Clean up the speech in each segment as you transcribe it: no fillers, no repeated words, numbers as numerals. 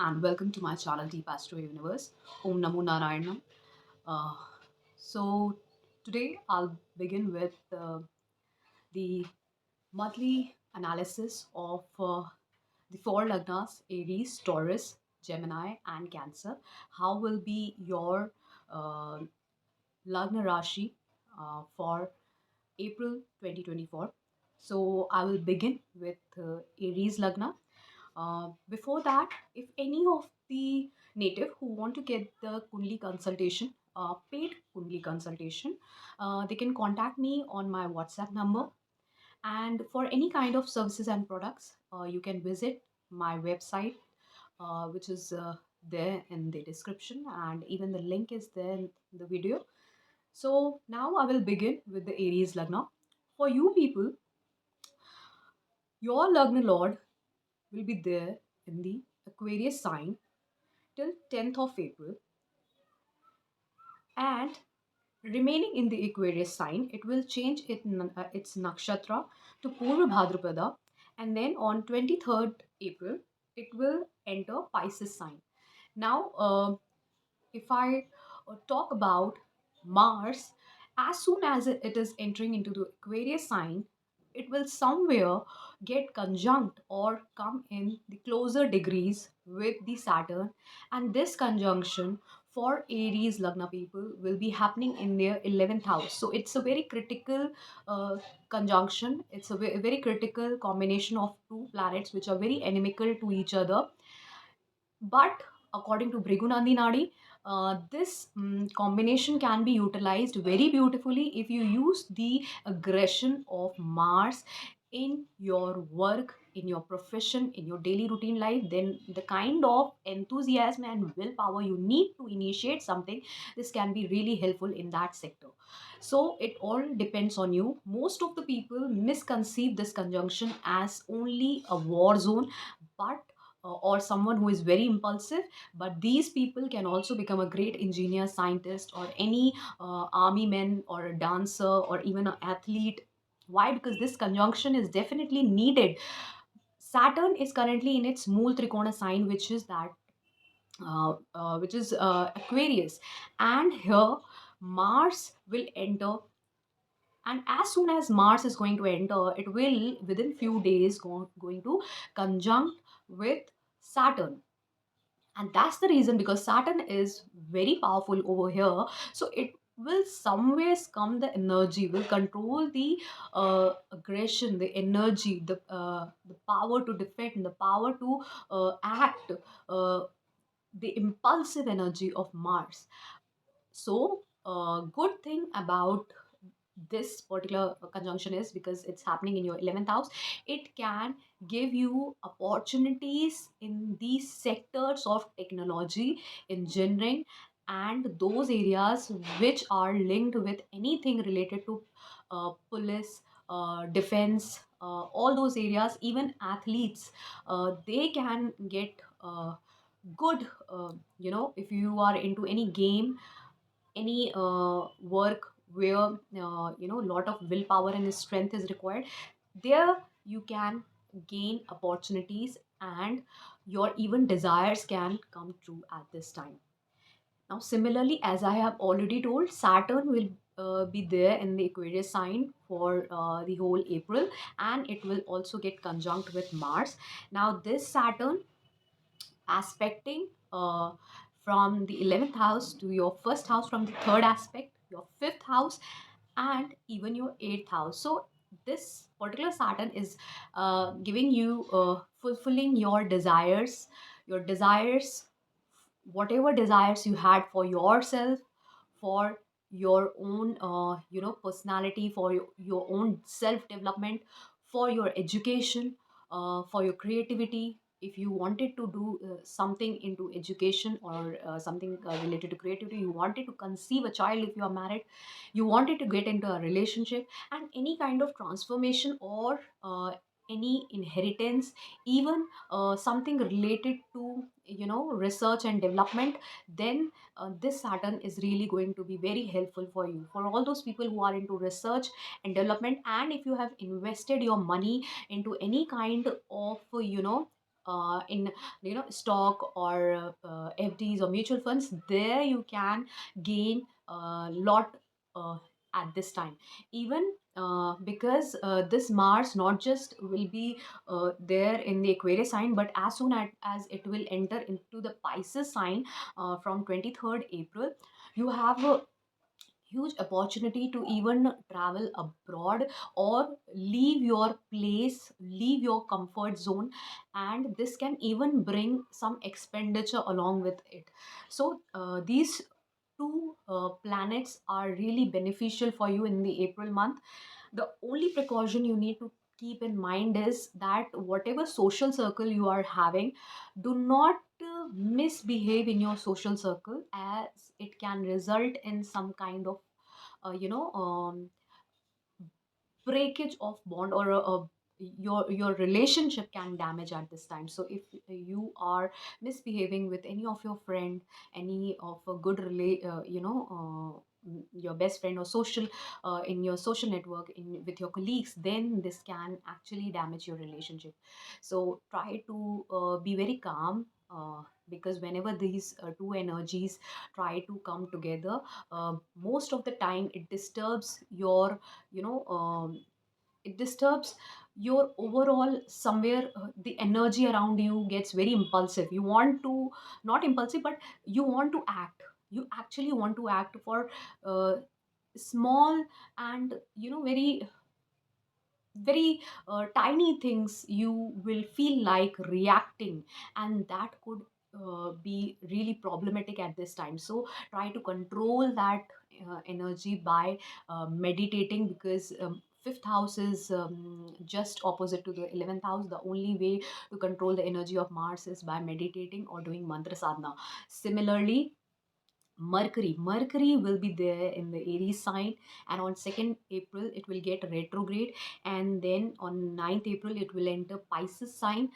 and welcome to my channel Deep Astro Universe. Om Namo Narayanam. Uh, so today I'll begin with the monthly analysis of the four lagnas: Aries, Taurus, Gemini, and Cancer. How will be your uh, lagna rashi for April 2024? So I will begin with Aries lagna. Before that, if any of the native who want to get the Kundli consultation, paid Kundli consultation, they can contact me on my WhatsApp number. And for any kind of services and products, you can visit my website, which is there in the description, and even the link is there in the video. So now I will begin with the Aries Lagna. For you people, your Lagna Lord will be there in the Aquarius sign till 10th of April, and remaining in the Aquarius sign, it will change its nakshatra to Purva Bhadrapada, and then on 23rd April, it will enter Pisces sign. Now, if I talk about Mars, as soon as it is entering into the Aquarius sign, it will somewhere get conjunct or come in the closer degrees with the Saturn, and this conjunction for Aries Lagna people will be happening in their 11th house. So it's a very critical uh, conjunction. It's a very critical combination of two planets which are very inimical to each other, but according to Bhrigunandi Nadi, this combination can be utilized very beautifully if you use the aggression of Mars in your work, in your profession, in your daily routine life. Then the kind of enthusiasm and willpower you need to initiate something, this can be really helpful in that sector. So it all depends on you. Most of the people misconceive this conjunction as only a war zone, but or someone who is very impulsive, but these people can also become a great engineer, scientist, or any army man or a dancer or even an athlete. Why? Because this conjunction is definitely needed. Saturn is currently in its mool trikona sign, which is Aquarius, and here Mars will enter, and as soon as Mars is going to enter, it will within few days going to conjunct with Saturn. And that's the reason, because Saturn is very powerful over here, so it will somewhere come the energy, will control the aggression, the energy, the power to defend, the power to act, uh, the impulsive energy of Mars. So good thing about this particular conjunction is, because it's happening in your 11th house, it can give you opportunities in these sectors of technology, engineering, and those areas which are linked with anything related to police, defense, all those areas. Even athletes, they can get good, if you are into any game, any work where a lot of willpower and strength is required, there you can gain opportunities, and your even desires can come true at this time. Now similarly, as I have already told, Saturn will be there in the Aquarius sign for the whole April, and it will also get conjunct with Mars. Now this Saturn aspecting from the 11th house to your first house, from the third aspect, your fifth house, and even your eighth house. So this particular Saturn is giving you, fulfilling your desires, whatever desires you had for yourself, for your own personality, for your own self development, for your education, for your creativity. If you wanted to do something into education, or something related to creativity, you wanted to conceive a child, if you are married, you wanted to get into a relationship, and any kind of transformation, or any inheritance, even something related to research and development, then this Saturn is really going to be very helpful for you, for all those people who are into research and development. And if you have invested your money into any kind of in stock or FDs or mutual funds, there you can gain a lot at this time. Even because this Mars not just will be there in the Aquarius sign, but as soon as it will enter into the Pisces sign from 23rd April, you have a huge opportunity to even travel abroad or leave your place, leave your comfort zone, and this can even bring some expenditure along with it. So these two planets are really beneficial for you in the April month. The only precaution you need to keep in mind is that whatever social circle you are having, do not misbehave in your social circle, as it can result in some kind of uh, you know um, breakage of bond, or your relationship can damage at this time. So if you are misbehaving with any of your friend, any of a good your best friend or social in your social network, in with your colleagues, then this can actually damage your relationship. So try to be very calm, because whenever these two energies try to come together, most of the time it disturbs your you know it disturbs your overall somewhere, the energy around you gets very impulsive. You want to, not impulsive, but you want to act, you actually want to act for uh, small and very tiny things. You will feel like reacting, and that could be really problematic at this time. So try to control that energy by meditating, because fifth house is just opposite to the 11th house. The only way to control the energy of Mars is by meditating or doing mantra sadhana. Similarly, Mercury will be there in the Aries sign, and on 2nd April it will get retrograde, and then on 9th April it will enter Pisces sign,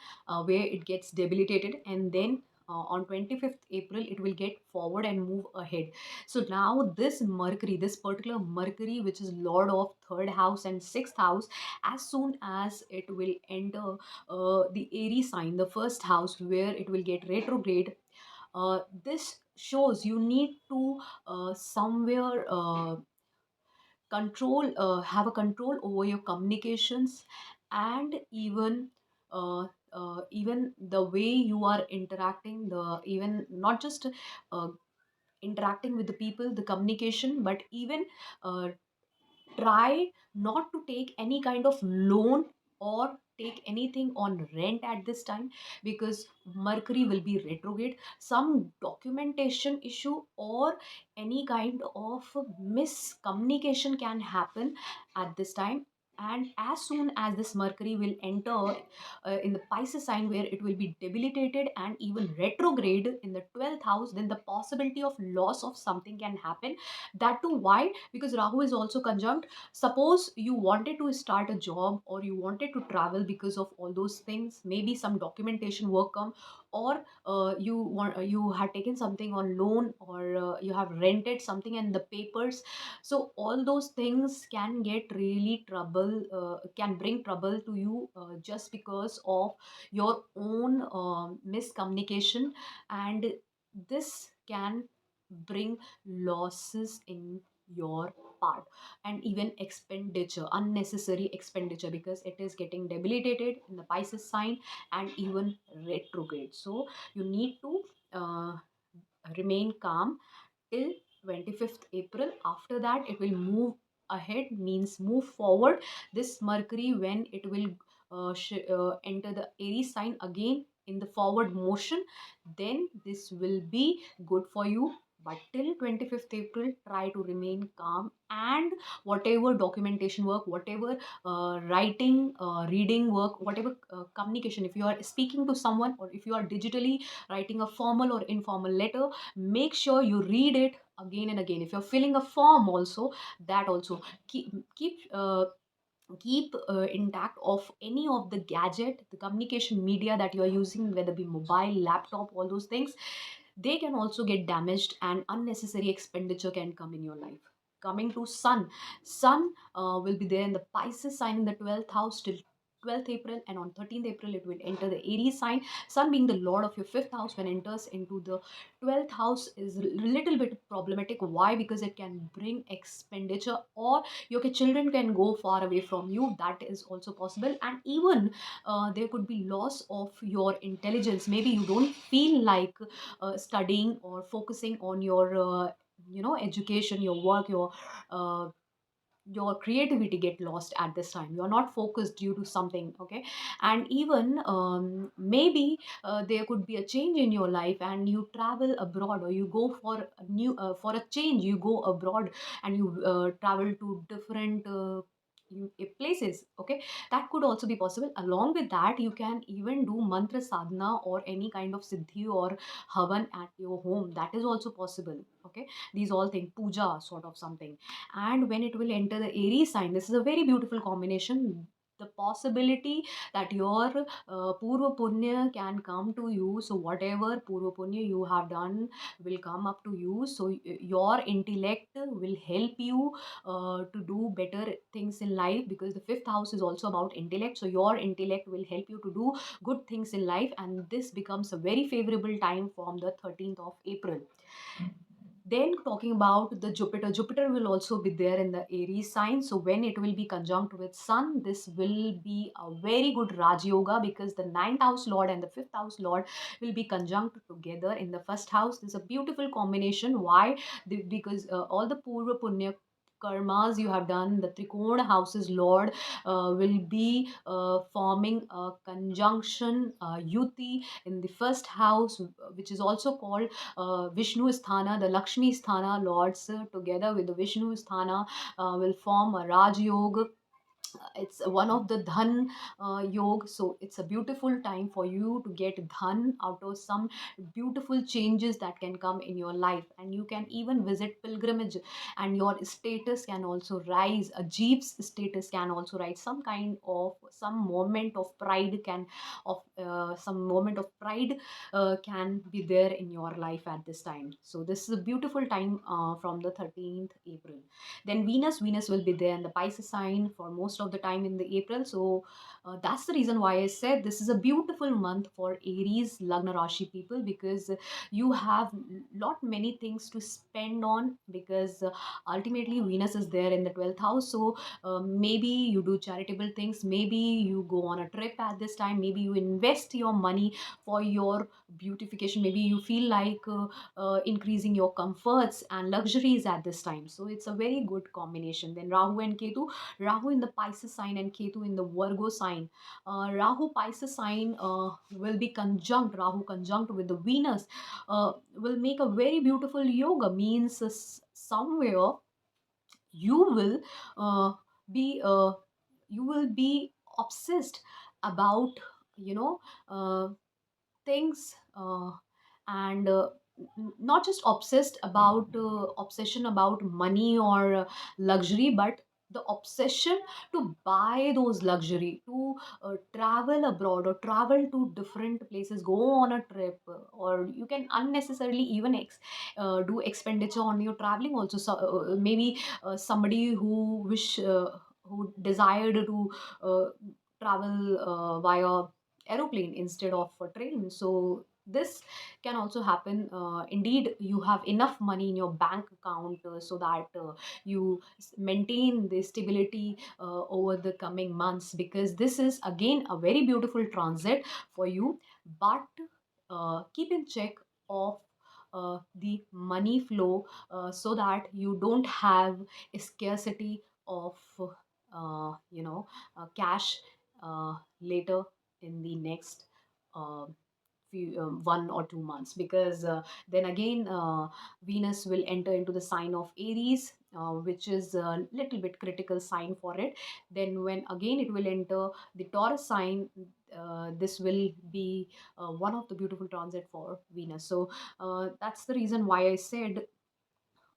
where it gets debilitated, and then on 25th April it will get forward and move ahead. So now this Mercury, this particular Mercury, which is Lord of third house and sixth house, as soon as it will enter the Aries sign, the first house, where it will get retrograde, this shows you need to somewhere have a control over your communications, and even the way you are interacting, the even not just uh, interacting with the people, the communication, but even uh, try not to take any kind of loan or take anything on rent at this time, because Mercury will be retrograde. Some documentation issue or any kind of miscommunication can happen at this time. And as soon as this Mercury will enter in the Pisces sign, where it will be debilitated and even retrograde in the 12th house, then the possibility of loss of something can happen. That too, why? Because Rahu is also conjunct. Suppose you wanted to start a job or you wanted to travel, because of all those things, maybe some documentation work come, or you had taken something on loan, or you have rented something and the papers. So all those things can get really trouble, can bring trouble to you, just because of your own miscommunication, and this can bring losses in your part, and even expenditure, unnecessary expenditure, because it is getting debilitated in the Pisces sign and even retrograde. So you need to uh, remain calm till 25th April. After that, it will move ahead, means move forward. This Mercury, when it will enter the Aries sign again in the forward motion, then this will be good for you. But till 25th April, try to remain calm, and whatever documentation work, whatever writing, reading work, whatever communication, if you are speaking to someone or if you are digitally writing a formal or informal letter, make sure you read it again and again. If you're filling a form also, that also keep intact of any of the gadget, the communication media that you are using, whether it be mobile, laptop, all those things. They can also get damaged, and unnecessary expenditure can come in your life. Coming to sun, sun will be there in the Pisces sign in the 12th house till 12th April, and on 13th April it will enter the Aries sign. Sun being the lord of your fifth house, when enters into the 12th house is a little bit problematic. Why? Because it can bring expenditure, or your children can go far away from you. That is also possible. And even there could be loss of your intelligence. Maybe you don't feel like studying or focusing on your education, your work, uh, your creativity get lost at this time. You're not focused due to something. Okay. And even maybe there could be a change in your life, and you travel abroad, or you go for a new for a change, you go abroad, and you travel to different places. Okay. That could also be possible. Along with that, you can even do mantra sadhana or any kind of siddhi or havan at your home. That is also possible. Okay. These all things, puja sort of something. And when it will enter the Aries sign, this is a very beautiful combination. The possibility that your Purva Punya can come to you. So, whatever Purva Punya you have done will come up to you. So, your intellect will help you to do better things in life, because the fifth house is also about intellect. So, your intellect will help you to do good things in life, and this becomes a very favorable time from the 13th of April. Then talking about the Jupiter will also be there in the Aries sign. So when it will be conjunct with Sun, this will be a very good Raj Yoga, because the ninth house Lord and the fifth house Lord will be conjunct together in the first house. This is a beautiful combination. Why? Because all the Purva Punya karmas you have done, the Trikona houses Lord will be forming a conjunction, Yuti in the first house, which is also called Vishnu Sthana. The Lakshmi Sthana lords together with the Vishnu Sthana will form a Raj Yoga. It's one of the dhan yog. So it's a beautiful time for you to get dhan out of some beautiful changes that can come in your life. And you can even visit pilgrimage, and your status can also rise. A jeep's status can also rise. Some kind of some moment of pride can of some moment of pride can be there in your life at this time. So this is a beautiful time from the 13th April. Then Venus will be there in the Pisces sign for most of the time in the April. So that's the reason why I said this is a beautiful month for Aries Lagna Rashi people, because you have lot many things to spend on, because ultimately Venus is there in the 12th house. So maybe you do charitable things, maybe you go on a trip at this time, maybe you invest your money for your beautification, maybe you feel like increasing your comforts and luxuries at this time. So it's a very good combination. Then Rahu and Ketu, Rahu in the Pisces sign and Ketu in the Virgo sign. Rahu Pisces sign will be conjunct, Rahu conjunct with the Venus will make a very beautiful yoga. Means somewhere you will be you will be obsessed about, you know uh, things, and not just obsessed about obsession about money or luxury, but the obsession to buy those luxury, to travel abroad or travel to different places, go on a trip, or you can unnecessarily even do expenditure on your traveling also. So, maybe somebody who desired to uh, travel via aeroplane instead of a train. So this can also happen. Indeed, you have enough money in your bank account so that you maintain the stability over the coming months, because this is again a very beautiful transit for you. But keep in check of the money flow, so that you don't have a scarcity of cash later in the next uh, 1 or 2 months, because then again Venus will enter into the sign of Aries, which is a little bit critical sign for it. Then when again it will enter the Taurus sign, this will be one of the beautiful transit for Venus. So that's the reason why I said,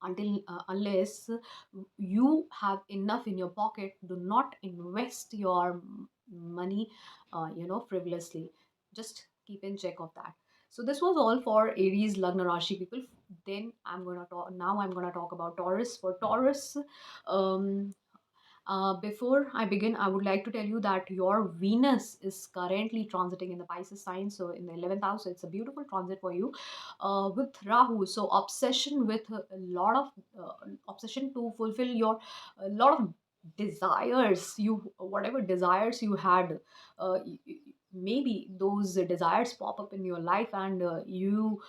until unless you have enough in your pocket, do not invest your money frivolously. Just keep in check of that. So this was all for Aries Lagna Rashi people. Then I'm going to talk about Taurus. For Taurus, um Before I begin, I would like to tell you that your Venus is currently transiting in the Pisces sign, so in the 11th house. So it's a beautiful transit for you with Rahu. So obsession with a lot of obsession to fulfill your a lot of desires. You whatever desires you had, maybe those desires pop up in your life, and you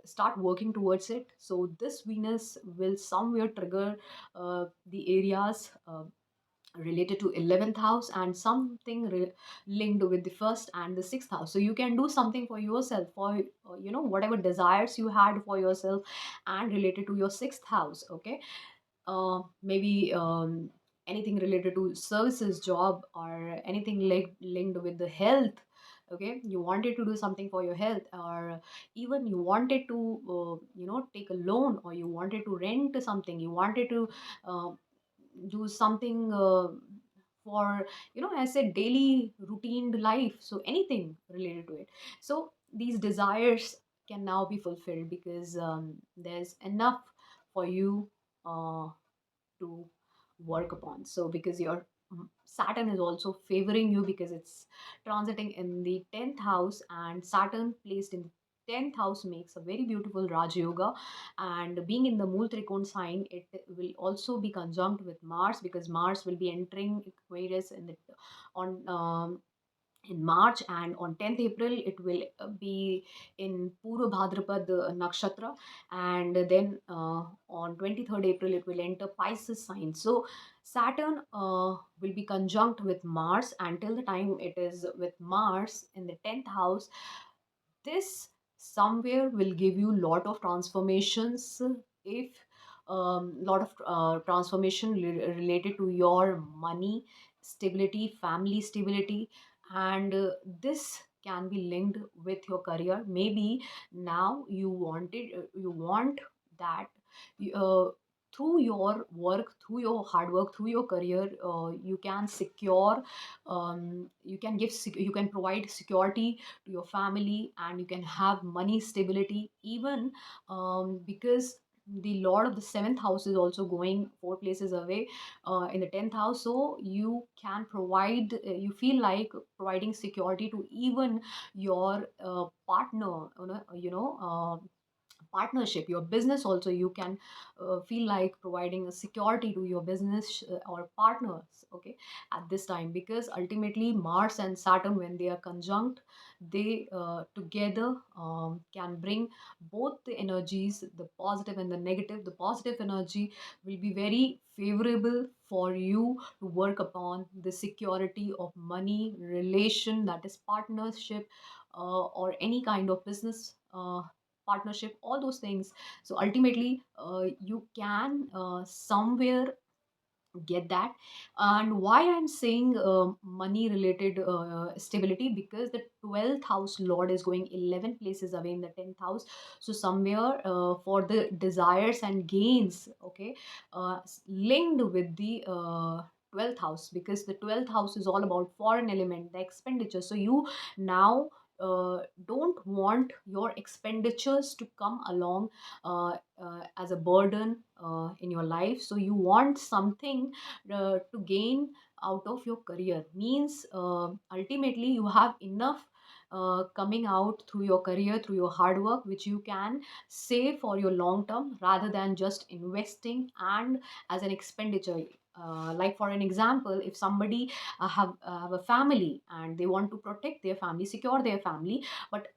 start working towards it. So this Venus will somewhere trigger the areas related to 11th house, and something linked with the first and the sixth house. So you can do something for yourself, for whatever desires you had for yourself, and related to your sixth house. Okay, maybe anything related to services job, or anything linked with the health. Okay, you wanted to do something for your health, or even you wanted to take a loan, or you wanted to rent something, you wanted to uh, do something for I said daily routine life, so anything related to it. So these desires can now be fulfilled, because there's enough for you uh, to work upon. So because your Saturn is also favoring you, because it's transiting in the 10th house, and Saturn placed in 10th house makes a very beautiful Raj Yoga. And being in the Mool Trikon sign, it will also be conjunct with Mars, because Mars will be entering Aquarius on in March, and on 10th April it will be in Purva Bhadrapad Nakshatra, and then on 23rd April it will enter Pisces sign. So Saturn will be conjunct with Mars until the time it is with Mars in the 10th house. This somewhere will give you lot of transformations, if lot of transformation related to your money stability, family stability, and this can be linked with your career. Maybe now you want that uh, through your work, through your hard work, through your career, you can secure, you can provide security to your family, and you can have money stability, even because the lord of the seventh house is also going four places away in the 10th house. So you can provide, you feel like providing security to even your partner, partnership, your business also. You can feel like providing a security to your business or partners. Okay, at this time, because ultimately Mars and Saturn, when they are conjunct, they together can bring both the energies, the positive and the negative. The positive energy will be very favorable for you to work upon the security of money relation, that is partnership, or any kind of business partnership, all those things. So ultimately you can somewhere get that. And why I'm saying money related stability, because the 12th house lord is going 11 places away in the 10th house. So somewhere for the desires and gains, okay, linked with the 12th house, because the 12th house is all about foreign element, the expenditure. So you now don't want your expenditures to come along as a burden in your life. So you want something to gain out of your career, means ultimately you have enough coming out through your career, through your hard work, which you can save for your long term, rather than just investing and as an expenditure. Like for an example, if somebody have a family, and they want to protect their family, secure their family, but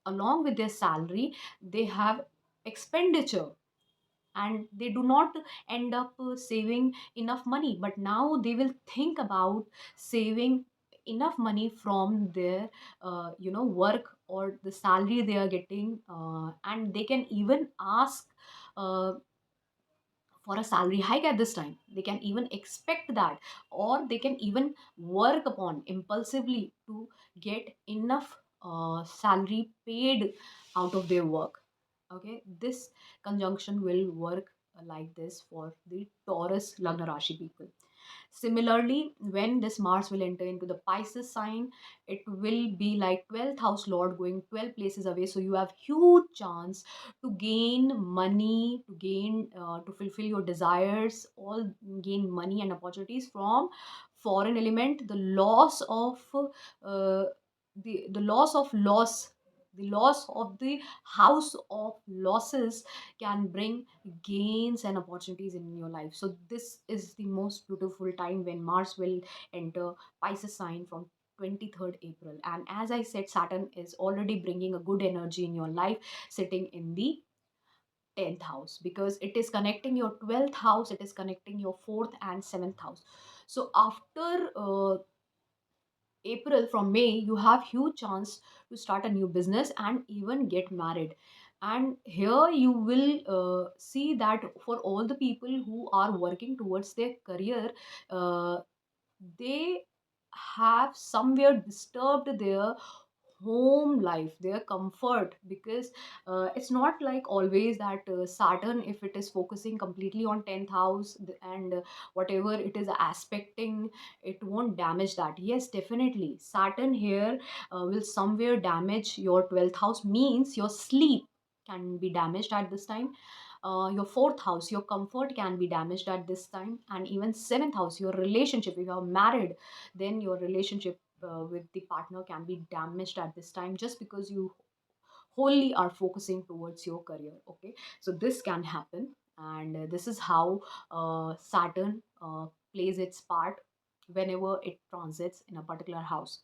along with their salary they have expenditure, and they do not end up saving enough money. But now they will think about saving enough money from their work, or the salary they are getting, and they can even ask uh, for a salary hike at this time. They can even expect that, or they can even work upon impulsively to get enough salary paid out of their work. Okay, this conjunction will work like this for the Taurus Lagna Rashi people. Similarly, when this Mars will enter into the Pisces sign, it will be like 12th house lord going 12 places away. So you have huge chance to gain money, to gain, to fulfill your desires, all gain money and opportunities from foreign element. The loss of the loss of loss, the loss of the house of losses can bring gains and opportunities in your life. So this is the most beautiful time when Mars will enter Pisces sign from 23rd April. And as I said, Saturn is already bringing a good energy in your life, sitting in the 10th house, because it is connecting your 12th house, it is connecting your 4th and 7th house. So after April, from May, you have huge chance to start a new business and even get married. And here you will see that for all the people who are working towards their career, uh, they have somewhere disturbed their home life, their comfort, because it's not like always that Saturn, if it is focusing completely on 10th house and whatever it is aspecting, it won't damage that. Yes, definitely Saturn here will somewhere damage your 12th house, means your sleep can be damaged at this time. Your 4th house, your comfort can be damaged at this time. And even 7th house, your relationship, if you are married, then your relationship with the partner can be damaged at this time, just because you wholly are focusing towards your career. Okay, so this can happen. And this is how Saturn plays its part whenever it transits in a particular house.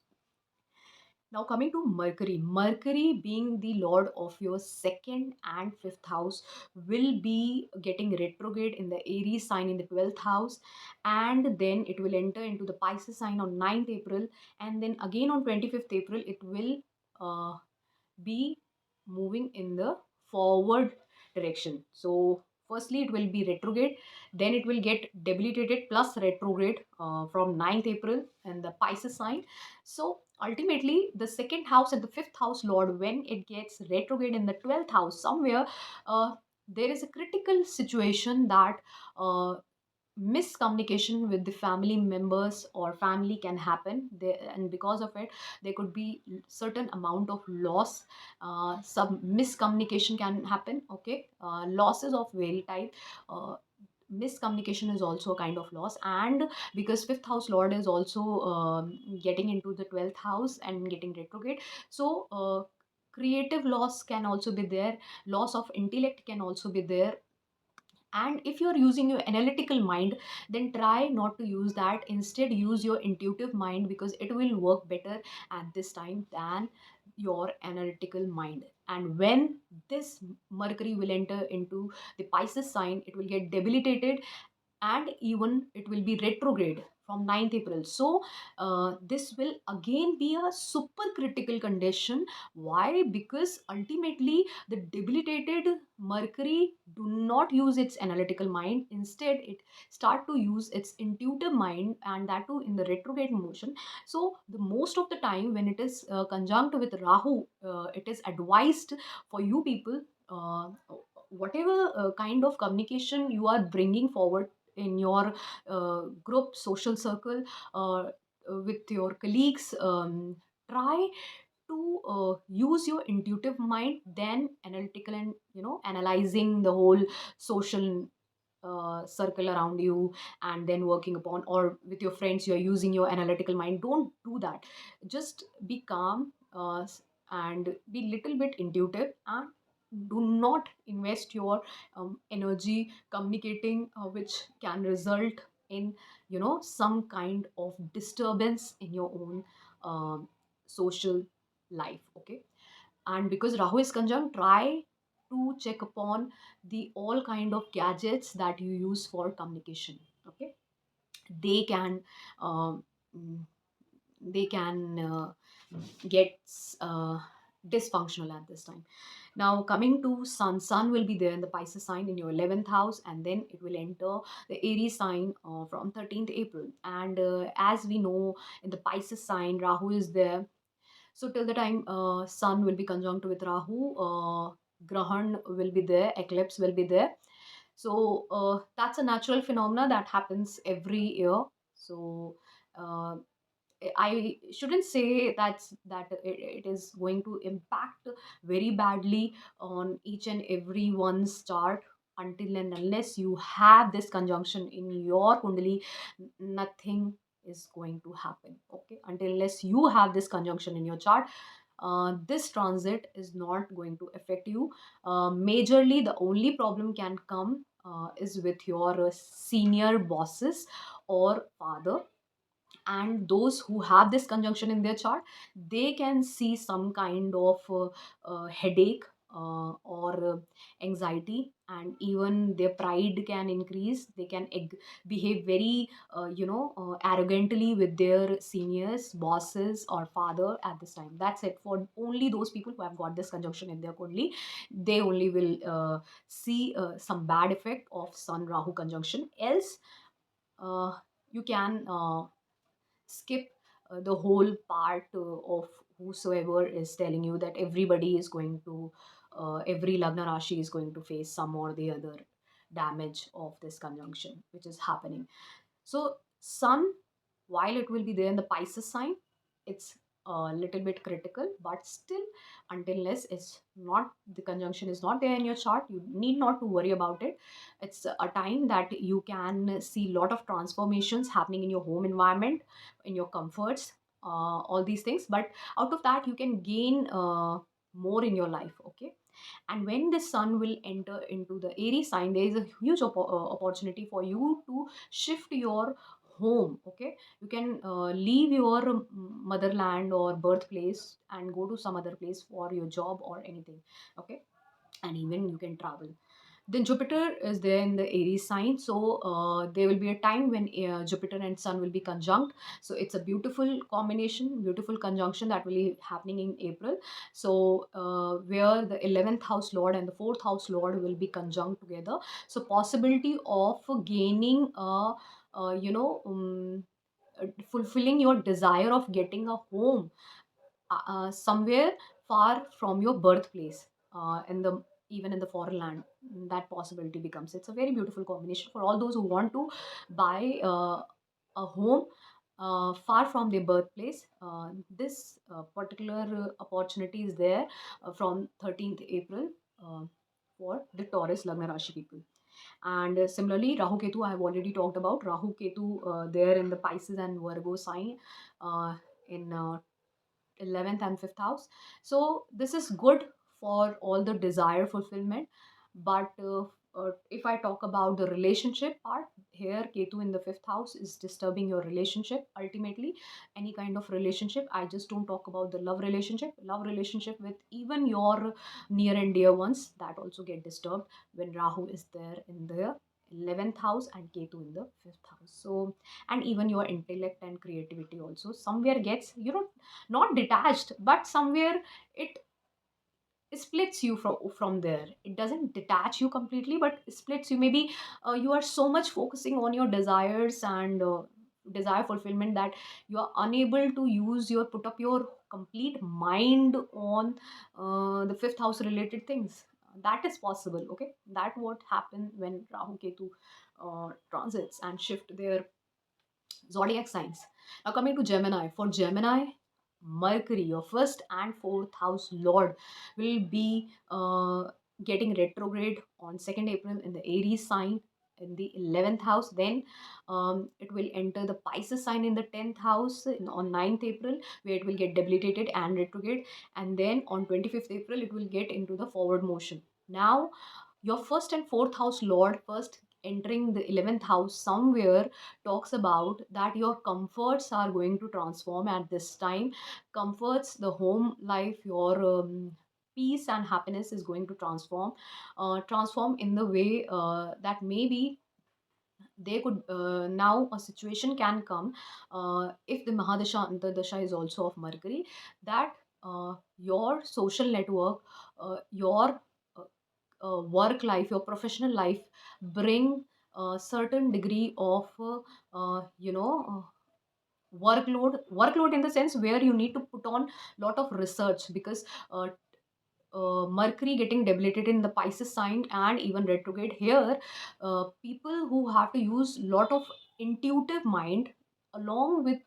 Now, coming to Mercury, Mercury being the lord of your second and fifth house, will be getting retrograde in the Aries sign in the 12th house, and then it will enter into the Pisces sign on 9th April, and then again on 25th April, it will be moving in the forward direction. So firstly it will be retrograde, then it will get debilitated plus retrograde from 9th April and the Pisces sign. So ultimately the second house and the fifth house lord, when it gets retrograde in the 12th house somewhere, uh, there is a critical situation that miscommunication with the family members or family can happen there, and because of it there could be certain amount of loss. Some miscommunication can happen. Okay, losses of very type. Miscommunication is also a kind of loss, and because fifth house lord is also getting into the 12th house and getting retrograde, so creative loss can also be there, loss of intellect can also be there. And if you're using your analytical mind, then try not to use that, instead use your intuitive mind, because it will work better at this time than your analytical mind. And when this Mercury will enter into the Pisces sign, it will get debilitated, and even it will be retrograde from 9th April. So this will again be a super critical condition. Why? Because ultimately the debilitated Mercury do not use its analytical mind, instead it start to use its intuitive mind, and that too in the retrograde motion. So the most of the time when it is conjunct with Rahu, it is advised for you people, whatever kind of communication you are bringing forward in your group social circle, with your colleagues, try to use your intuitive mind then analytical, and analyzing the whole social circle around you, and then working upon, or with your friends you are using your analytical mind. Don't do that. Just be calm, and be little bit intuitive, and do not invest your energy communicating, which can result in some kind of disturbance in your own social life. Okay, and because Rahu is conjunct, try to check upon the all kind of gadgets that you use for communication. Okay, they can um, mm, they can get uh, dysfunctional at this time. Now coming to Sun will be there in the Pisces sign in your 11th house, and then it will enter the Aries sign from 13th April. And as we know, in the Pisces sign Rahu is there. So till the time Sun will be conjunct with Rahu, Grahan will be there, eclipse will be there. So that's a natural phenomena that happens every year. So uh, I shouldn't say that it is going to impact very badly on each and every one's chart. Until and unless you have this conjunction in your kundali, nothing is going to happen. Okay, until unless you have this conjunction in your chart, this transit is not going to affect you. Majorly, the only problem can come is with your senior bosses or father, and those who have this conjunction in their chart, they can see some kind of headache or anxiety, and even their pride can increase. They can behave very arrogantly with their seniors, bosses or father at this time. That's it. For only those people who have got this conjunction in their kundli, they only will see some bad effect of sun rahu conjunction. Else uh, you can skip the whole part of whosoever is telling you that everybody is going to every lagna rashi is going to face some or the other damage of this conjunction which is happening. So sun, while it will be there in the Pisces sign, it's a little bit critical, but still, until unless it's not, the conjunction is not there in your chart, you need not to worry about it. It's a time that you can see lot of transformations happening in your home environment, in your comforts, all these things. But out of that, you can gain more in your life. Okay, and when the sun will enter into the Aries sign, there is a huge opportunity for you to shift your home. Okay, you can leave your motherland or birthplace and go to some other place for your job or anything. Okay, and even you can travel. Then Jupiter is there in the Aries sign, so there will be a time when Jupiter and Sun will be conjunct. So it's a beautiful combination, beautiful conjunction that will be happening in April. So where the 11th house Lord and the 4th house Lord will be conjunct together. So possibility of gaining a, fulfilling your desire of getting a home somewhere far from your birthplace, in the even in the foreign land. That possibility becomes, it's a very beautiful combination for all those who want to buy a home far from their birthplace. This particular opportunity is there from 13th April uh, for the Taurus Lagna Rashi people. And similarly, Rahu Ketu, I have already talked about Rahu Ketu there in the Pisces and Virgo sign in 11th and 5th house. So this is good for all the desire fulfillment. But if I talk about the relationship part, here Ketu in the 5th house is disturbing your relationship. Ultimately, any kind of relationship, I just don't talk about the love relationship with even your near and dear ones, that also get disturbed when Rahu is there in the 11th house and Ketu in the 5th house. So, and even your intellect and creativity also somewhere gets, not detached, but somewhere it splits you from there. It doesn't detach you completely, but splits you. Maybe you are so much focusing on your desires and desire fulfillment that you are unable to use your put up your complete mind on the 5th house related things. That is possible. Okay, that what happen when Rahu Ketu transits and shift their zodiac signs. Now, coming to Gemini. For Gemini, Mercury, your first and fourth house Lord, will be getting retrograde on 2nd April in the Aries sign in the 11th house. Then it will enter the Pisces sign in the 10th house on 9th April, where it will get debilitated and retrograde. And then on 25th April, it will get into the forward motion. Now, your first and fourth house Lord, first entering the 11th house somewhere, talks about that your comforts are going to transform at this time. Comforts, the home life, your peace and happiness is going to transform in the way that maybe they could now a situation can come if the Mahadasha Antardasha is also of Mercury, that your social network, your work life, your professional life bring a certain degree of workload in the sense where you need to put on lot of research, because uh, Mercury getting debilitated in the Pisces sign and even retrograde here, people who have to use lot of intuitive mind along with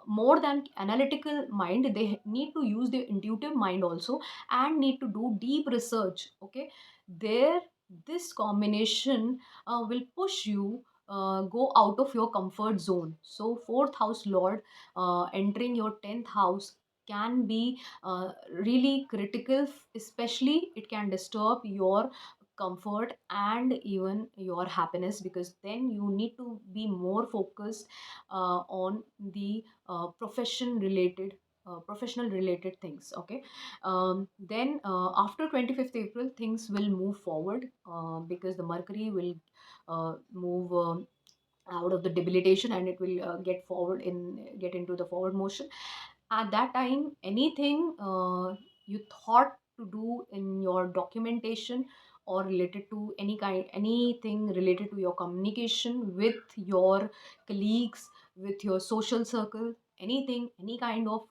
more than analytical mind, they need to use their intuitive mind also and need to do deep research. Okay, there, this combination will push you go out of your comfort zone. So fourth house lord entering your 10th house can be really critical, especially it can disturb your comfort and even your happiness, because then you need to be more focused on the professional related things. Okay, then after 25th April things will move forward, because the Mercury will move out of the debilitation and it will get into the forward motion. At that time, anything you thought to do in your documentation or related to anything related to your communication with your colleagues, with your social circle, anything, any kind of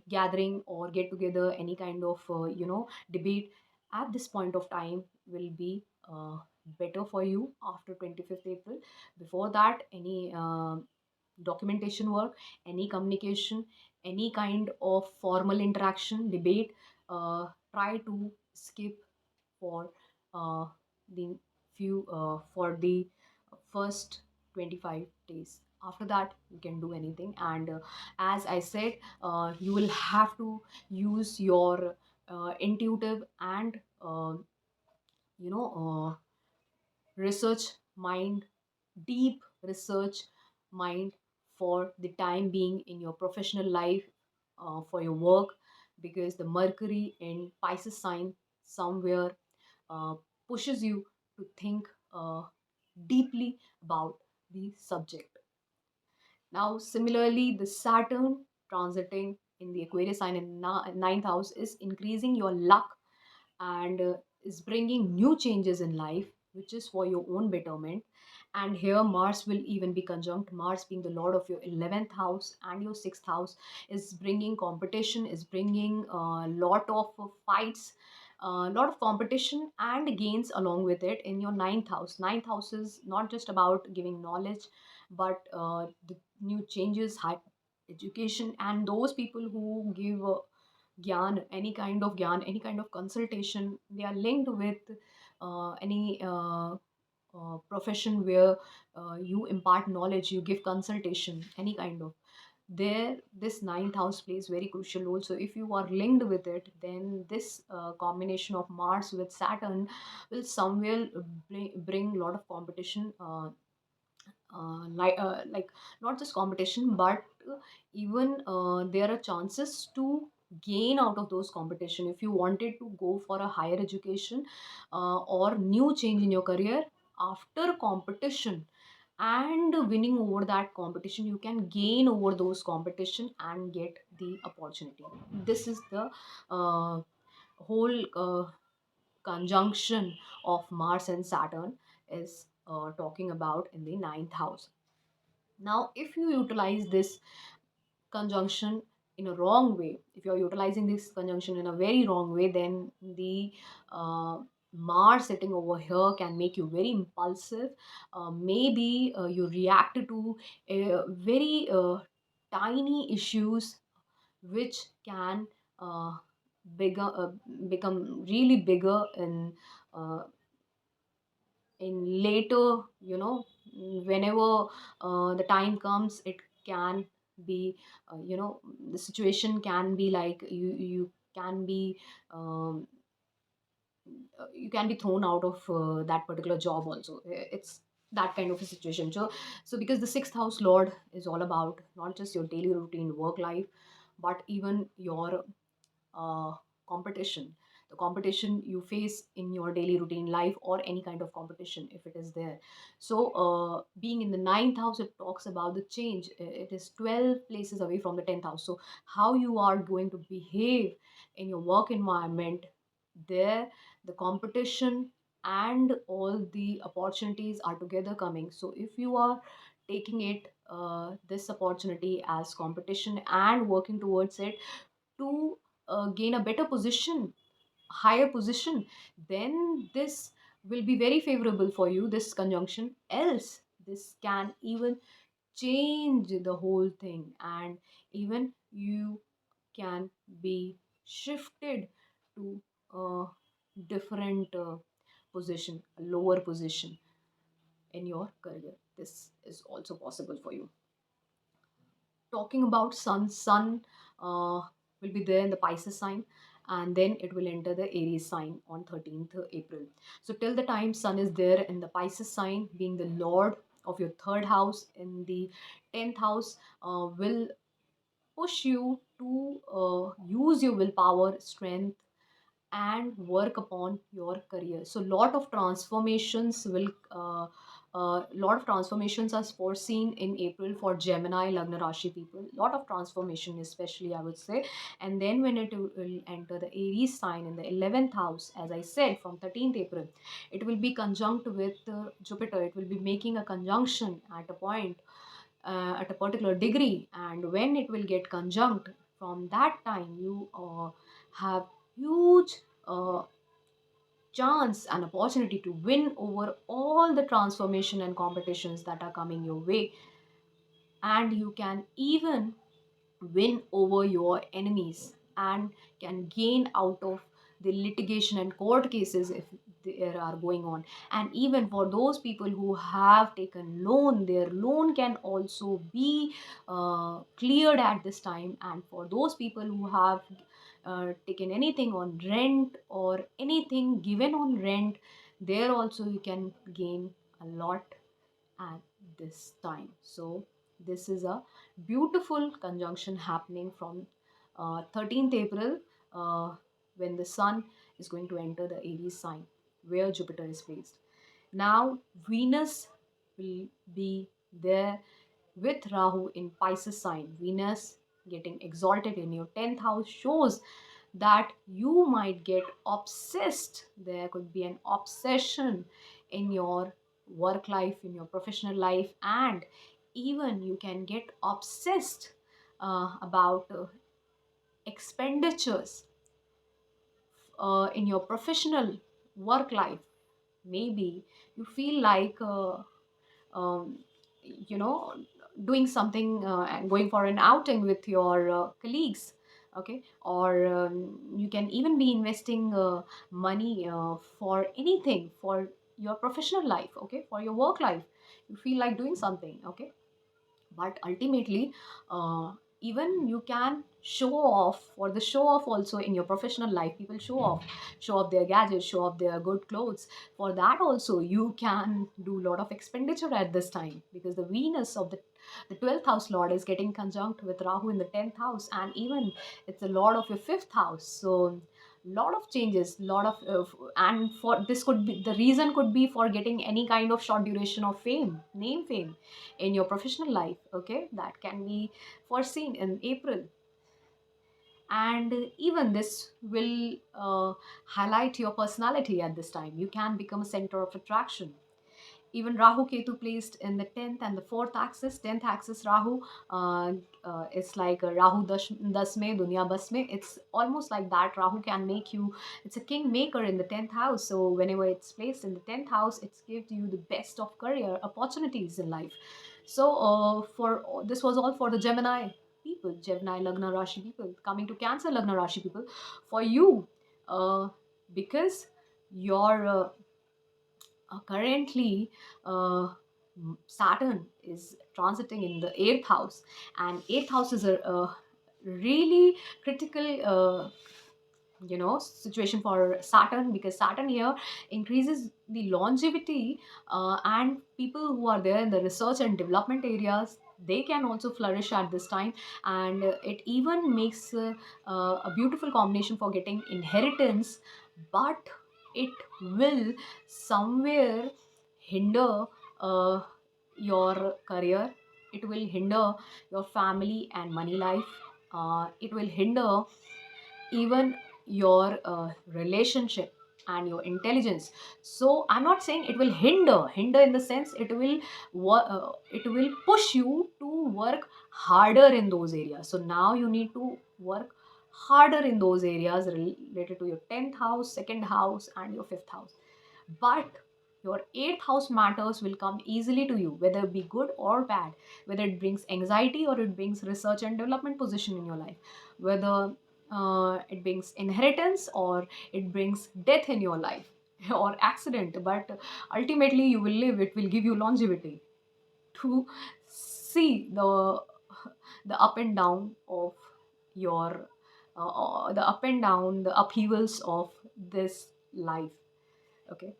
gathering or get together, any kind of debate, at this point of time will be better for you after 25th April. Before that, any documentation work, any communication, any kind of formal interaction, debate, try to skip for uh, the for the first 25 days. After that, you can do anything. And as I said, you will have to use your intuitive and you know research mind, deep research mind for the time being in your professional life, for your work, because the Mercury in Pisces sign somewhere uh, pushes you to think deeply about the subject. Now, similarly, the Saturn transiting in the Aquarius sign in ninth house is increasing your luck and is bringing new changes in life, which is for your own betterment. And here Mars will even be conjunct. Mars being the lord of your 11th house and your 6th house is bringing competition, is bringing a lot of fights, a lot of competition and gains along with it in your ninth house. Ninth house is not just about giving knowledge, but the new changes, high education, and those people who give gyan, any kind of gyan, any kind of consultation, they are linked with any profession where you impart knowledge, you give consultation, any kind of. There, this ninth house plays very crucial role. So if you are linked with it, then this combination of Mars with Saturn will somewhere bring a lot of competition, like not just competition, but even there are chances to gain out of those competition. If you wanted to go for a higher education or new change in your career after competition and winning over that competition, you can gain over those competition and get the opportunity. This is the whole conjunction of Mars and Saturn is talking about in the ninth house. Now, if you utilize this conjunction in a wrong way, if you're utilizing this conjunction in a very wrong way, then the uh, Mars sitting over here can make you very impulsive. Maybe you react to very tiny issues which can uh, bigger, become really bigger uh, in later, whenever the time comes, it can be the situation can be like um, you can be thrown out of that particular job also. It's that kind of a situation. So because the sixth house lord is all about not just your daily routine work life, but even your uh, competition, the competition you face in your daily routine life, or any kind of competition if it is there. So being in the ninth house, it talks about the change. It is 12 places away from the 10th house. So how you are going to behave in your work environment there, the competition and all the opportunities are together coming. So if you are taking it this opportunity as competition and working towards it to gain a better position, higher position, then this will be very favorable for you, this conjunction. Else this can even change the whole thing, and even you can be shifted to a different position, a lower position in your career. This is also possible for you. Talking about sun will be there in the Pisces sign, and then it will enter the Aries sign on 13th April. So till the time sun is there in the Pisces sign, being the lord of your third house, in the 10th house will push you to use your willpower, strength, and work upon your career. So lot of transformations are foreseen in April for Gemini Lagna Rashi people. Lot of transformation, especially, I would say. And then when it will enter the Aries sign in the 11th house, as I said, from 13th April, it will be conjunct with Jupiter. It will be making a conjunction at a point, at a particular degree, and when it will get conjunct, from that time you have huge uh, chance and opportunity to win over all the transformation and competitions that are coming your way, and you can even win over your enemies and can gain out of the litigation and court cases if there are going on. And even for those people who have taken loan, their loan can also be cleared at this time. And for those people who have taken anything on rent or anything given on rent, there also you can gain a lot at this time. So this is a beautiful conjunction happening from 13th April, when the sun is going to enter the Aries sign where Jupiter is placed. Now Venus will be there with Rahu in Pisces sign. Venus getting exalted in your 10th house shows that you might get obsessed. There could be an obsession in your work life, in your professional life, and even you can get obsessed about expenditures in your professional work life. Maybe you feel like um, you know doing something and going for an outing with your colleagues, okay, or you can even be investing money for anything, for your professional life, okay, for your work life. You feel like doing something, okay, but ultimately even you can show off, for the show off also in your professional life. People show off their gadgets, show off their good clothes. For that also you can do a lot of expenditure at this time, because the Venus of the 12th house lord is getting conjunct with Rahu in the 10th house, and even it's the lord of your 5th house. So lot of changes, lot of and for this could be the reason, could be for getting any kind of short duration of fame, name fame in your professional life, okay, that can be foreseen in April. And even this will highlight your personality at this time. You can become a center of attraction. Even Rahu Ketu placed in the 10th and the 4th axis. 10th axis Rahu, it's like Rahu Dasme, Dunya Basme. It's almost like that. Rahu can make you, it's a king maker in the 10th house. So whenever it's placed in the 10th house, it gives you the best of career opportunities in life. So for this was all for the Gemini people, Gemini Lagna Rashi people. Coming to Cancer Lagna Rashi people, for you, because your currently Saturn is transiting in the 8th house, and 8th house is a really critical situation for Saturn, because Saturn here increases the longevity, and people who are there in the research and development areas, they can also flourish at this time. And it even makes a beautiful combination for getting inheritance, but it will somewhere hinder your career. It will hinder your family and money life. It will hinder even your relationship and your intelligence. So I'm not saying it will hinder in the sense it will it will push you to work harder in those areas. So now you need to work harder in those areas related to your 10th house, second house, and your fifth house. But your eighth house matters will come easily to you, whether it be good or bad, whether it brings anxiety or it brings research and development position in your life, whether it brings inheritance or it brings death in your life or accident. But ultimately, you will live, it will give you longevity to see the up and down of your the up and down, the upheavals of this life. Okay.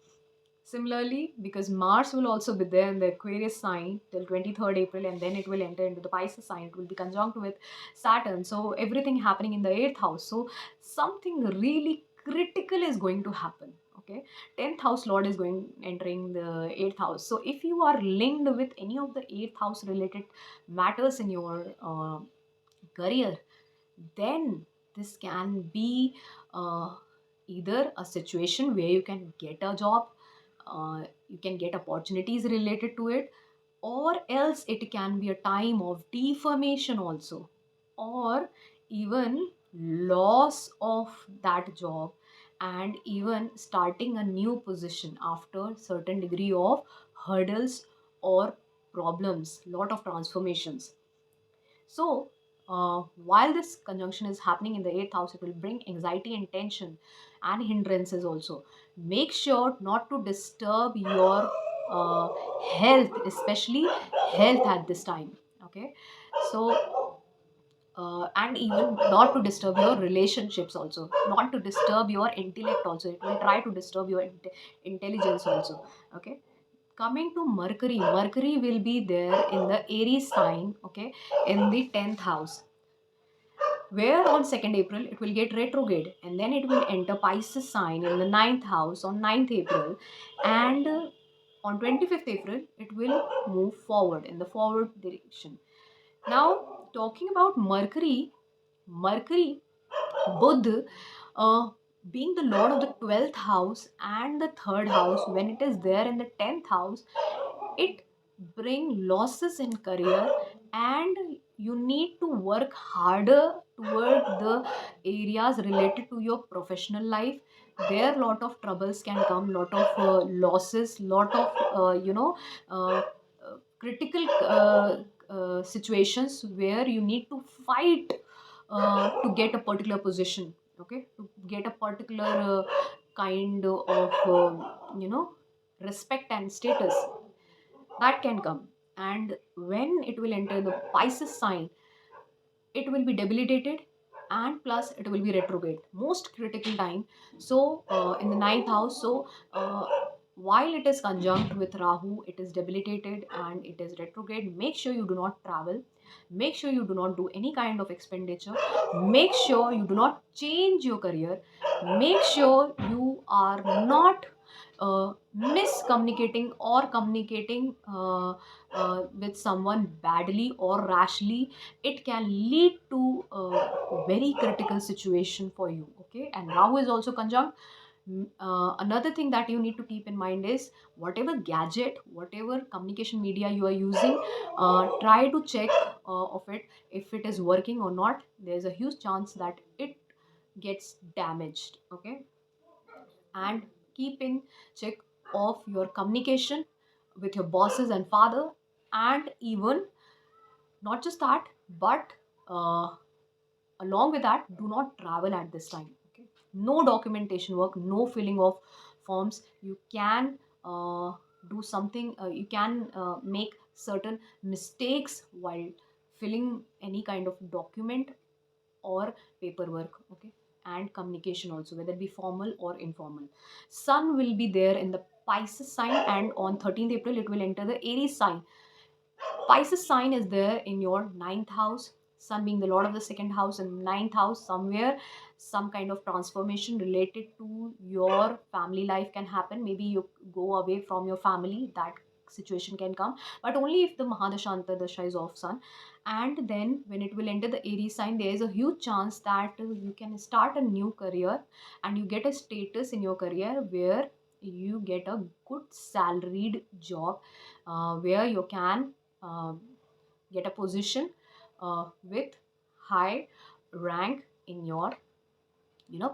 Similarly, because Mars will also be there in the Aquarius sign till 23rd April, and then it will enter into the Pisces sign. It will be conjunct with Saturn. So everything happening in the eighth house. So something really critical is going to happen. Okay, 10th house Lord is going entering the eighth house. So if you are linked with any of the eighth house related matters in your career, then this can be either a situation where you can get a job, you can get opportunities related to it, or else it can be a time of deformation also, or even loss of that job, and even starting a new position after certain degree of hurdles or problems, lot of transformations. So, while this conjunction is happening in the eighth house, it will bring anxiety and tension and hindrances also. Make sure not to disturb your uh, health, especially health at this time. Okay, so and even not to disturb your relationships also, not to disturb your intellect also. It will try to disturb your intelligence also. Okay, coming to Mercury, Mercury will be there in the Aries sign, okay, in the 10th house, where on 2nd April it will get retrograde, and then it will enter Pisces sign in the ninth house on 9th April, and on 25th April it will move forward in the forward direction. Now, talking about Mercury, Mercury, Buddha, uh, being the lord of the 12th house and the third house, when it is there in the 10th house, it bring losses in career, and you need to work harder toward the areas related to your professional life. There lot of troubles can come, lot of losses, lot of critical situations where you need to fight to get a particular position, okay, to get a particular kind of respect and status that can come. And when it will enter the Pisces sign, it will be debilitated, and plus it will be retrograde, most critical time. So in the ninth house, so while it is conjunct with Rahu, it is debilitated and it is retrograde. Make sure you do not travel, make sure you do not do any kind of expenditure, make sure you do not change your career, make sure you are not miscommunicating or communicating with someone badly or rashly. It can lead to a very critical situation for you. Okay, and Rahu is also conjunct. Another thing that you need to keep in mind is whatever gadget, whatever communication media you are using, try to check of it if it is working or not. There's a huge chance that it gets damaged. Okay, and keep in check of your communication with your bosses and father, and even not just that, but uh, along with that, do not travel at this time. Okay, no documentation work, no filling of forms. You can do something, you can make certain mistakes while filling any kind of document or paperwork. Okay, and communication also, whether it be formal or informal. Sun will be there in the Pisces sign, and on 13th April it will enter the Aries sign. Pisces sign is there in your ninth house. Sun being the lord of the second house, and ninth house, somewhere some kind of transformation related to your family life can happen. Maybe you go away from your family, that situation can come, but only if the Mahadashanta Dasha is off Sun. And then when it will enter the Aries sign, there is a huge chance that you can start a new career, and you get a status in your career where you get a good salaried job, where you can uh, get a position with high rank, in your,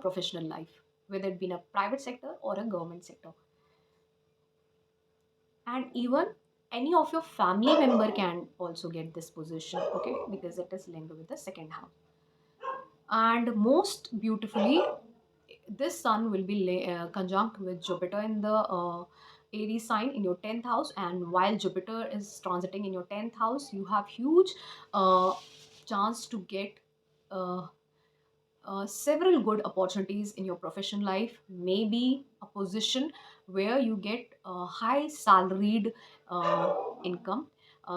professional life, whether it be in a private sector or a government sector. And even any of your family member can also get this position, okay, because it is linked with the second house. And most beautifully, this sun will be conjunct with Jupiter in the Aries sign in your 10th house. And while Jupiter is transiting in your 10th house, you have huge uh, chance to get uh, several good opportunities in your profession life, maybe a position where you get a high salaried income,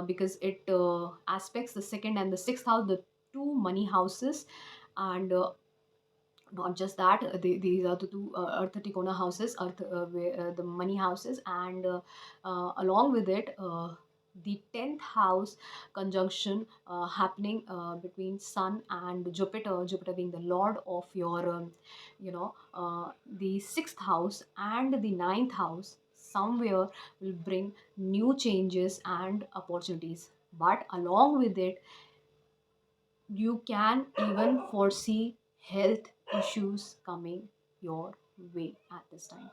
because it aspects the second and the sixth house, the two money houses. And not just that, these are the two earth trikona houses, the money houses. And along with it, the 10th house conjunction happening between sun and Jupiter being the lord of your the sixth house and the ninth house, somewhere will bring new changes and opportunities. But along with it, you can even foresee health issues coming your way at this time.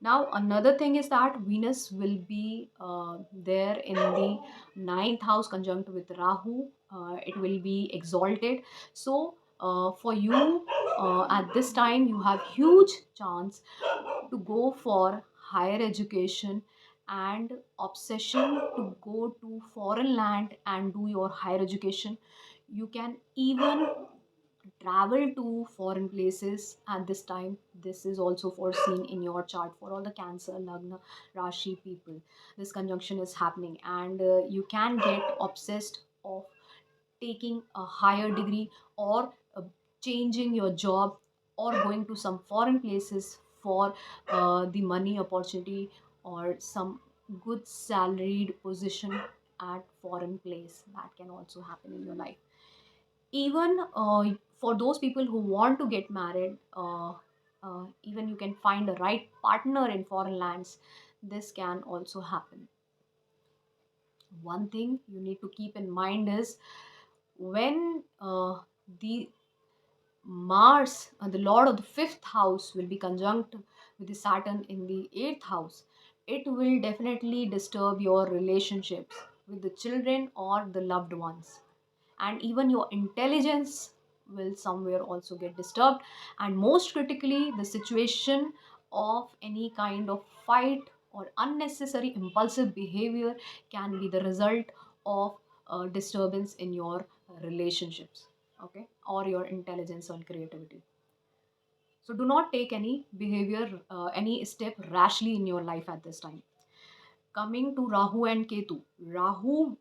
Now, another thing is that Venus will be there in the ninth house conjunct with Rahu. It will be exalted. So, for you at this time, you have huge chance to go for higher education and obsession to go to foreign land and do your higher education. You can even travel to foreign places at this time. This is also foreseen in your chart for all the Cancer, Lagna, Rashi people. This conjunction is happening, and you can get obsessed of taking a higher degree, or changing your job, or going to some foreign places for the money opportunity, or some good salaried position at foreign place. That can also happen in your life. Even for those people who want to get married, even you can find a right partner in foreign lands. This can also happen. One thing you need to keep in mind is, when the Mars, the lord of the fifth house, will be conjunct with the Saturn in the eighth house, it will definitely disturb your relationships with the children or the loved ones. And even your intelligence will somewhere also get disturbed. And most critically, the situation of any kind of fight or unnecessary impulsive behavior can be the result of disturbance in your relationships, okay, or your intelligence or creativity. So do not take any behavior, any step rashly in your life at this time. Coming to Rahu and Ketu. Rahu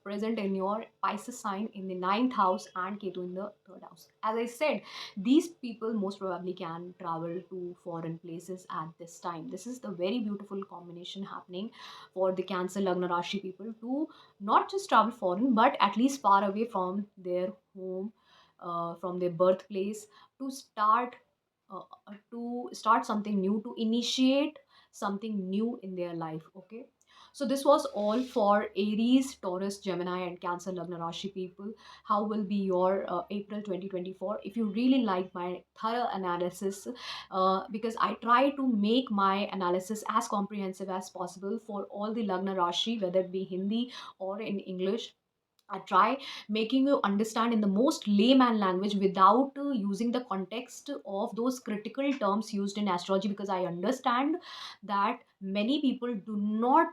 present in your Pisces sign in the ninth house, and Ketu in the third house. As I said, these people most probably can travel to foreign places at this time. This is the very beautiful combination happening for the Cancer Lagna Rashi people to not just travel foreign, but at least far away from their home, from their birthplace, to start something new, to initiate something new in their life, okay. So this was all for Aries, Taurus, Gemini, and Cancer Lagna Rashi people. How will be your April 2024? If you really like my thorough analysis, because I try to make my analysis as comprehensive as possible for all the Lagna Rashi, whether it be Hindi or in English. I try making you understand in the most layman language without using the context of those critical terms used in astrology, because I understand that many people do not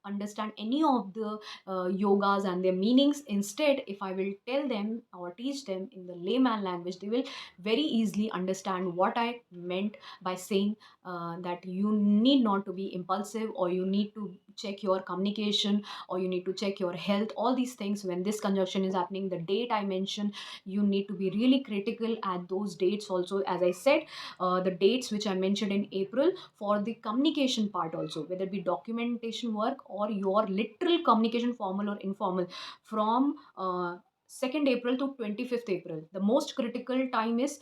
understand any of the yogas and their meanings. Instead, if I will tell them or teach them in the layman language, they will very easily understand what I meant by saying that you need not to be impulsive, or you need to check your communication, or you need to check your health. All these things, when this conjunction is happening, the date I mentioned, you need to be really critical at those dates also. As I said, the dates which I mentioned in April, for the communication part also, whether it be documentation work or your literal communication, formal or informal, from 2nd April to 25th April. The most critical time is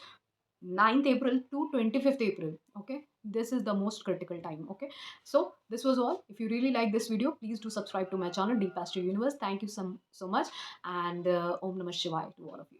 9th April to 25th April. Okay, this is the most critical time. Okay, so this was all. If you really like this video, please do subscribe to my channel, Deep Astro Universe. Thank you so much, and Om Namah Shivaya to all of you.